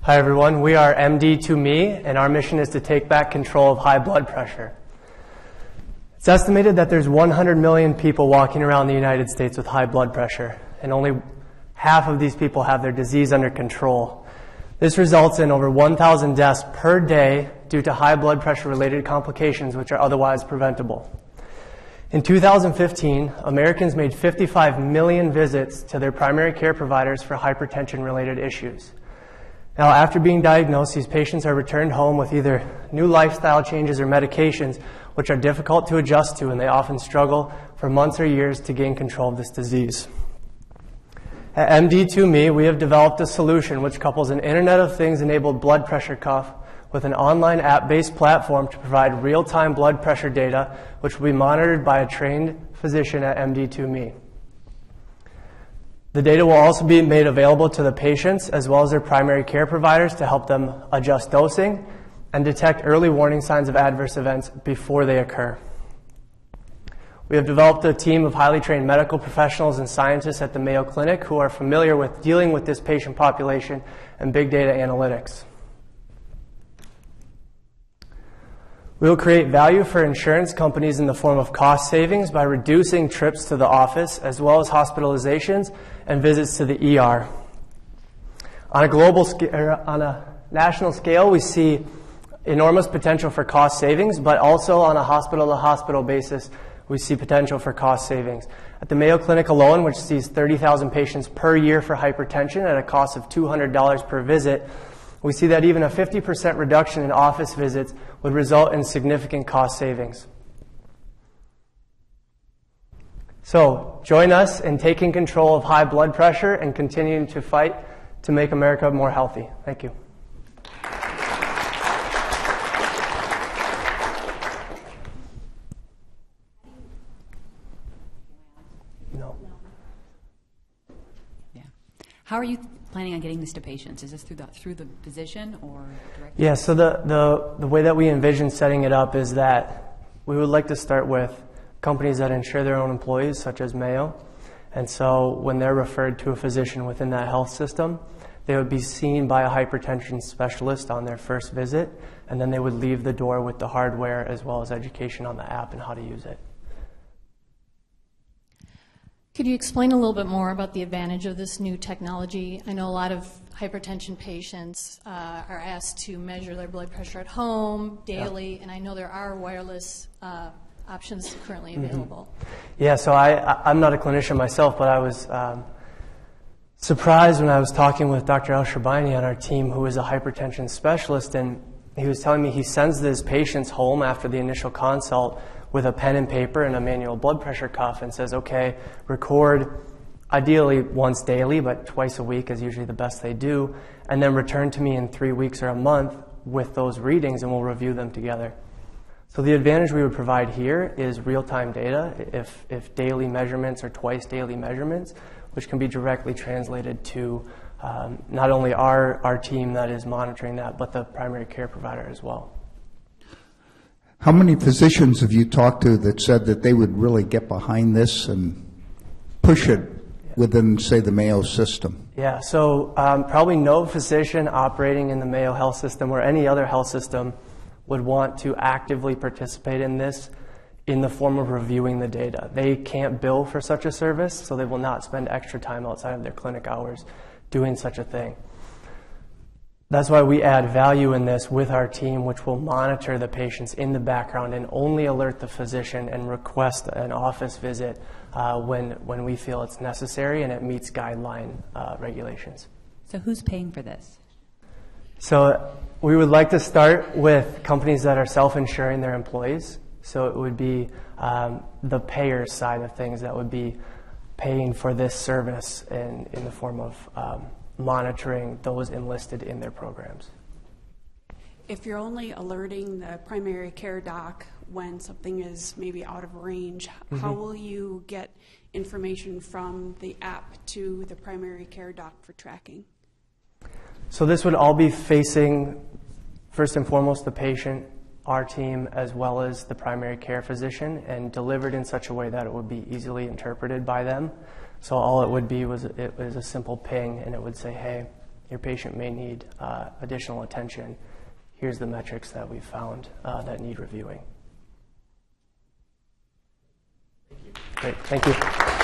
Hi everyone, we are MD2Me, and our mission is to take back control of high blood pressure. It's estimated that there's 100 million people walking around the United States with high blood pressure, and only half of these people have their disease under control. This results in over 1,000 deaths per day due to high blood pressure related complications which are otherwise preventable. In 2015, Americans made 55 million visits to their primary care providers for hypertension related issues. Now, after being diagnosed, these patients are returned home with either new lifestyle changes or medications which are difficult to adjust to, and they often struggle for months or years to gain control of this disease. At MD2Me, we have developed a solution which couples an Internet of Things enabled blood pressure cuff with an online app-based platform to provide real-time blood pressure data which will be monitored by a trained physician at MD2Me. The data will also be made available to the patients as well as their primary care providers to help them adjust dosing and detect early warning signs of adverse events before they occur. We have developed a team of highly trained medical professionals and scientists at the Mayo Clinic who are familiar with dealing with this patient population and big data analytics. We will create value for insurance companies in the form of cost savings by reducing trips to the office as well as hospitalizations and visits to the ER. On a national scale, we see enormous potential for cost savings, but also on a hospital-to-hospital basis, we see potential for cost savings. At the Mayo Clinic alone, which sees 30,000 patients per year for hypertension at a cost of $200 per visit, we see that even a 50% reduction in office visits would result in significant cost savings. So, join us in taking control of high blood pressure and continuing to fight to make America more healthy. Thank you. No. Yeah. How are you planning on getting this to patients? Is this through the physician or directly? Yeah, so the way that we envision setting it up is that we would like to start with companies that insure their own employees, such as Mayo. And so when they're referred to a physician within that health system, they would be seen by a hypertension specialist on their first visit, and then they would leave the door with the hardware as well as education on the app and how to use it. Could you explain a little bit more about the advantage of this new technology? I know a lot of hypertension patients are asked to measure their blood pressure at home daily, and I know there are wireless options currently available. Yeah, so I'm not a clinician myself, but I was surprised when I was talking with Dr. El-Sherbaini on our team, who is a hypertension specialist, and he was telling me he sends his patients home after the initial consult with a pen and paper and a manual blood pressure cuff and says, okay, record ideally once daily, but twice a week is usually the best they do, and then return to me in 3 weeks or a month with those readings and we'll review them together. So the advantage we would provide here is real-time data, if daily measurements or twice daily measurements, which can be directly translated to not only our team that is monitoring that, but the primary care provider as well. How many physicians have you talked to that said that they would really get behind this and push it within, say, the Mayo system? Yeah, so probably no physician operating in the Mayo Health System or any other health system would want to actively participate in this in the form of reviewing the data. They can't bill for such a service, so they will not spend extra time outside of their clinic hours doing such a thing. That's why we add value in this with our team, which will monitor the patients in the background and only alert the physician and request an office visit when we feel it's necessary and it meets guideline regulations. So who's paying for this? So we would like to start with companies that are self-insuring their employees. So it would be the payer side of things that would be paying for this service in the form of monitoring those enlisted in their programs. If you're only alerting the primary care doc when something is maybe out of range, how will you get information from the app to the primary care doc for tracking? So this would all be facing, first and foremost, the patient, our team, as well as the primary care physician, and delivered in such a way that it would be easily interpreted by them. So all it would be was a simple ping, and it would say, hey, your patient may need additional attention. Here's the metrics that we've found that need reviewing. Great, thank you.